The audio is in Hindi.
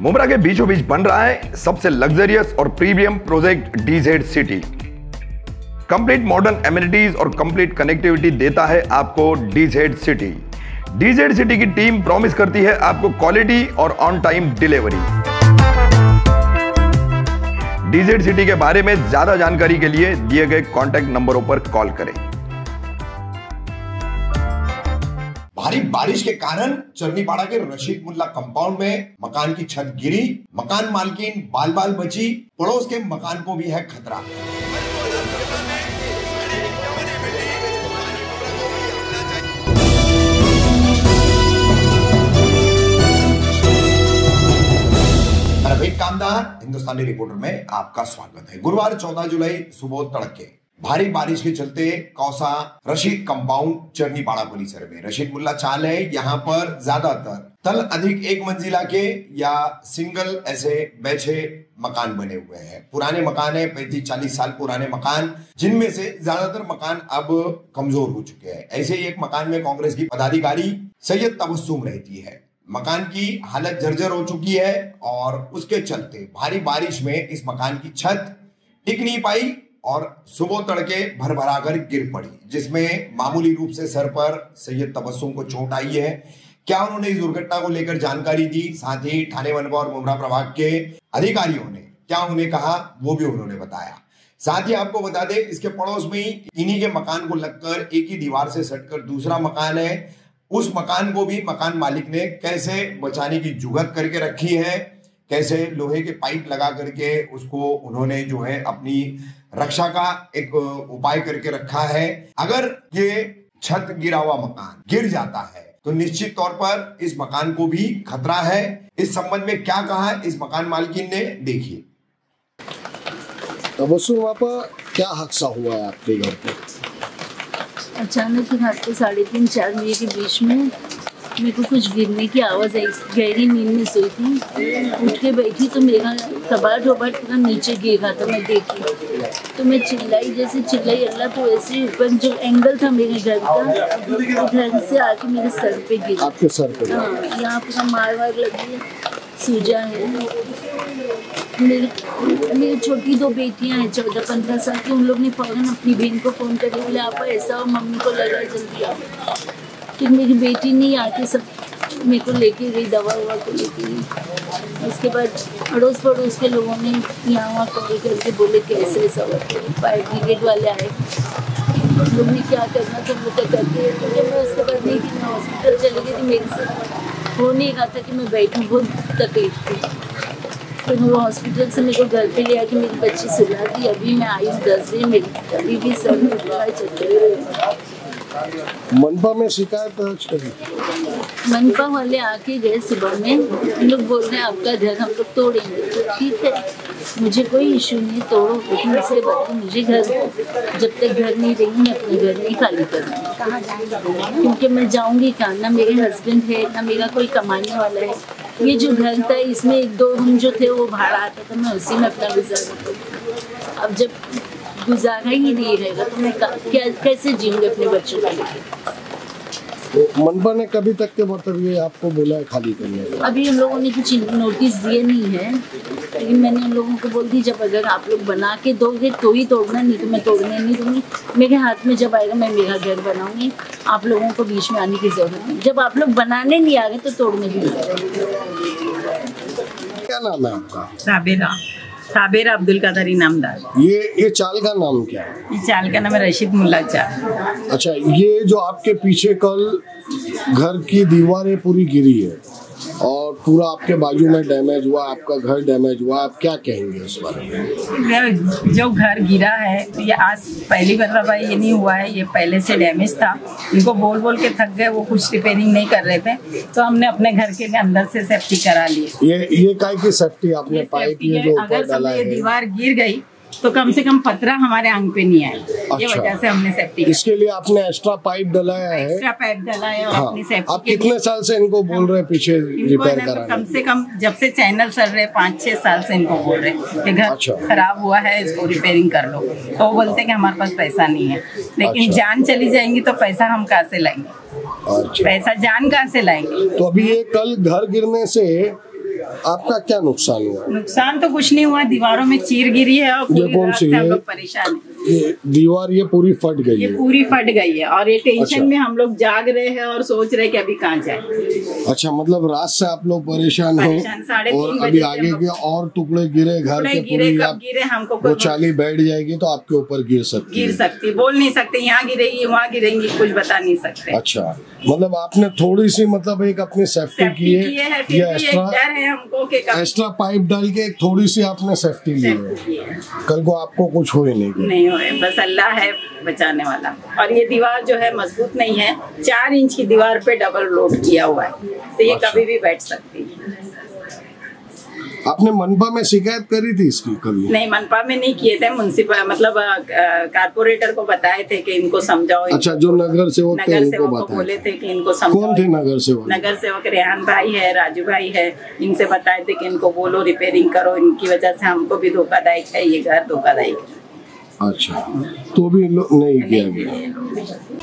मुंब्रा के बीचों बीच बन रहा है सबसे लग्जरियस और premium project DZ city. Complete modern amenities और कंप्लीट कनेक्टिविटी देता है आपको डीजेड सिटी। डीजेड सिटी की टीम प्रॉमिस करती है आपको क्वालिटी और on time delivery. DZ city के बारे में ज्यादा जानकारी के लिए दिए गए कॉन्टैक्ट नंबरों पर कॉल करें। भारी बारिश के कारण चरनीपाड़ा के रशीद मुल्ला कंपाउंड में मकान की छत गिरी, मकान मालकिन बाल बाल बची, पड़ोस के मकान को भी है खतरा। रफीक कामदार हिंदुस्तानी रिपोर्टर में आपका स्वागत है। गुरुवार 14 जुलाई सुबह तड़के भारी बारिश के चलते कौसा रशीद कंपाउंड चरनीपाड़ा परिसर में रशीद मुल्ला चाल है। यहाँ पर ज्यादातर तल अधिक एक मंजिला के या सिंगल ऐसे बैठे मकान बने हुए हैं। पुराने मकान है, 35-40 साल पुराने मकान, जिनमें से ज्यादातर मकान अब कमजोर हो चुके हैं। ऐसे ही एक मकान में कांग्रेस की पदाधिकारी सैयद तबस्सुम रहती है। मकान की हालत जर्जर हो चुकी है और उसके चलते भारी बारिश में इस मकान की छत टिक नहीं पाई और सुबह तड़के भरभरा कर गिर पड़ी, जिसमें मामूली रूप से सर पर सैयद तबस्सुम को चोट आई है। क्या उन्होंने इस दुर्घटना को लेकर जानकारी दी, साथ ही थाने मनपा और मुंब्रा प्रभाग के अधिकारियों ने क्या उन्हें कहा, वो भी उन्होंने बताया। साथ ही आपको बता दें, इसके पड़ोस में ही इन्हीं के मकान को लगकर एक ही दीवार से सटकर दूसरा मकान है। उस मकान को भी मकान मालिक ने कैसे बचाने की जुगत करके रखी है, कैसे लोहे के पाइप लगा करके उसको उन्होंने जो है अपनी रक्षा का एक उपाय करके रखा है। अगर ये छत गिरा हुआ मकान गिर जाता है तो निश्चित तौर पर इस मकान को भी खतरा है। इस संबंध में क्या कहा है इस मकान मालकिन ने, देखिए। तबस्सुम, वहाँ पर क्या हादसा हुआ है आपके घर पे? अचानक रात को 3:30-4 बजे के बीच में मेरे को कुछ गिरने की आवाज़ आई। गहरी नींद में सोई थी, उठ के बैठी तो मेरा कबाट वबाट पूरा नीचे गिर रहा था। मैं देखी तो मैं चिल्लाई, जैसे चिल्लाई अल्लाह, तो ऐसे ऊपर जो एंगल था मेरे घर का उधर से आके मेरे सर पे गिरा। आपके सर पे? हाँ, यहाँ पूरा मार वार लगी है, सूजा है। मेरी छोटी 2 बेटियां हैं 14-15 साल की। उन लोग ने फौरन अपनी बहन को फ़ोन करके बोले आप ऐसा हो, मम्मी को लगा, जल्दी आओ। फिर मेरी बेटी नहीं आके सब मेरे को लेके गई, दवा ववा को लेके गई। उसके बाद अड़ोस पड़ोस के लोगों ने यहाँ वहाँ कॉल करके बोले कैसे ऐसा हुआ। फायर ब्रिगेड वाले आए, लोग ने क्या करना था वो तो करके। तो मैं उसके बाद नहीं कि मैं हॉस्पिटल चली गई थी, मेरे से हो नहीं रहा था कि मैं बैठूँ, बहुत तकलीफ थी। फिर वो हॉस्पिटल से मेरे को घर पे ले आके मेरी बच्ची सुला दी। अभी मैं आई हूँ 10 बजे, मेरी अभी भी सर में चक्कर। मनपा में शिकायत दर्ज करी? मनपा वाले आके गए सुबह में, उन लोग बोल रहे हैं आपका घर हम लोग तोड़ेंगे। तो ठीक है, मुझे कोई इशू नहीं, तोड़ो, लेकिन इसके बाद मुझे घर, जब तक घर नहीं देंगे मैं अपने घर नहीं खाली करूँगी। कहाँ जाएंगे? क्योंकि मैं जाऊँगी कहाँ, ना मेरे हस्बैंड है ना मेरा कोई कमाने वाला है। ये जो घर था इसमें 1-2 रूम जो थे वो भाड़ा आता था, मैं उसी में अपना गुजारा करती। अब जब गुजारा ही नहीं रहेगा तो मैं कैसे जीऊँगी अपने बच्चों के लिए? तो मनपा ने कभी तक के मतलब ये आपको बोला है खाली करने का? अभी हम लोगों ने कुछ नोटिस दिए नहीं है, लेकिन मैंने उन लोगों को बोल दी जब अगर आप लोग बना के दोगे तो ही तोड़ना, नहीं तो मैं तोड़ने नहीं दूंगी। मेरे हाथ में जब आएगा मैं मेरा घर बनाऊंगी, आप लोगों को बीच में आने की जरूरत नहीं। जब आप लोग बनाने नहीं आ गए तो तोड़ने भी नहीं। क्या नाम है आपका? साबिरा अब्दुल कादर इनामदार। ये चाल का नाम क्या है? इस चाल का नाम है रशीद मुल्ला चाल। अच्छा, ये जो आपके पीछे कल घर की दीवारें पूरी गिरी है और पूरा आपके बाजू में डैमेज हुआ, आपका घर डैमेज हुआ, आप क्या कहेंगे इस बारे में? जो घर गिरा है तो ये आज पहली बार भाई ये नहीं हुआ है, ये पहले से डैमेज था। इनको बोल बोल के थक गए, वो कुछ रिपेयरिंग नहीं कर रहे थे, तो हमने अपने घर के अंदर से सेफ्टी करा ली। ये काय की सेफ्टी? आपने पाइप ये जो ऊपर डाला है, दीवार गिर गई तो कम से कम पतरा हमारे आंग पे नहीं आए। अच्छा। ये वजह से हमने सेफ्टी, इसके लिए आपने एक्स्ट्रा पाइप डलाया है? एक्स्ट्रा पाइप डलाया है और हाँ। अपनी सेफ्टी। आप कितने साल से इनको बोल रहे हैं पीछे रिपेयर कराने? कम से कम जब से चैनल चल रहे 5-6 साल से इनको बोल रहे कि घर अच्छा। खराब हुआ है, इसको रिपेयरिंग कर लो। तो वो बोलते कि हमारे पास पैसा नहीं है, लेकिन अच्छा। जान चली जाएंगी तो पैसा हम कहाँ से लाएंगे? अच्छा। पैसा जान कहाँ से लाएंगे? तो अभी ये कल घर गिरने से आपका क्या नुकसान हुआ? नुकसान तो कुछ नहीं हुआ, दीवारों में चीर गिरी है और पूरी कौन रात सी से हम है? लोग परेशान हैं। ये दीवार ये पूरी फट गई ये है? पूरी फट गई है और ये टेंशन अच्छा। में हम लोग जाग रहे हैं और सोच रहे हैं कि अभी कहाँ जाए। अच्छा, मतलब रात से आप लोग परेशान हो परेशान, 3:30 और बजे अभी से आगे हम के और टुकड़े गिरे घर टुकड़े के गिरे, पूरी, कब आप गिरे हमको वो कोई चाली बैठ जाएगी तो आपके ऊपर गिर सकती गिर है। सकती, बोल नहीं सकते यहाँ गिरेगी वहाँ गिरेंगी, कुछ बता नहीं सकते। अच्छा, मतलब आपने थोड़ी सी मतलब एक अपनी सेफ्टी की है फिर भी या एक डर है हमको कि कब एक्स्ट्रा पाइप डाल के एक थोड़ी सी आपने सेफ्टी ली है, सेफ्टी की है। कल को आपको कुछ हो ही नहीं। नहीं होए, बस अल्लाह है बचाने वाला। और ये दीवार जो है मजबूत नहीं है, 4 इंच की दीवार पे डबल लोड किया हुआ है, तो ये अच्छा। कभी भी बैठ सकती है। आपने मनपा में शिकायत करी थी इसकी कभी? नहीं, मनपा में नहीं किए थे, मुंसिपल मतलब कारपोरेटर को बताए थे कि इनको समझाओ। अच्छा, जो नगर सेवक थे नगर उनको सेवक को बताया बोले था। थे कि इनको समझाओ। कौन थे नगर सेवक? नगर सेवक रेहान भाई है, राजू भाई है, इनसे बताए थे कि इनको बोलो रिपेयरिंग करो, इनकी वजह से हमको भी धोखादायक है, ये घर धोखादायक है। अच्छा, तो भी नहीं किया गया।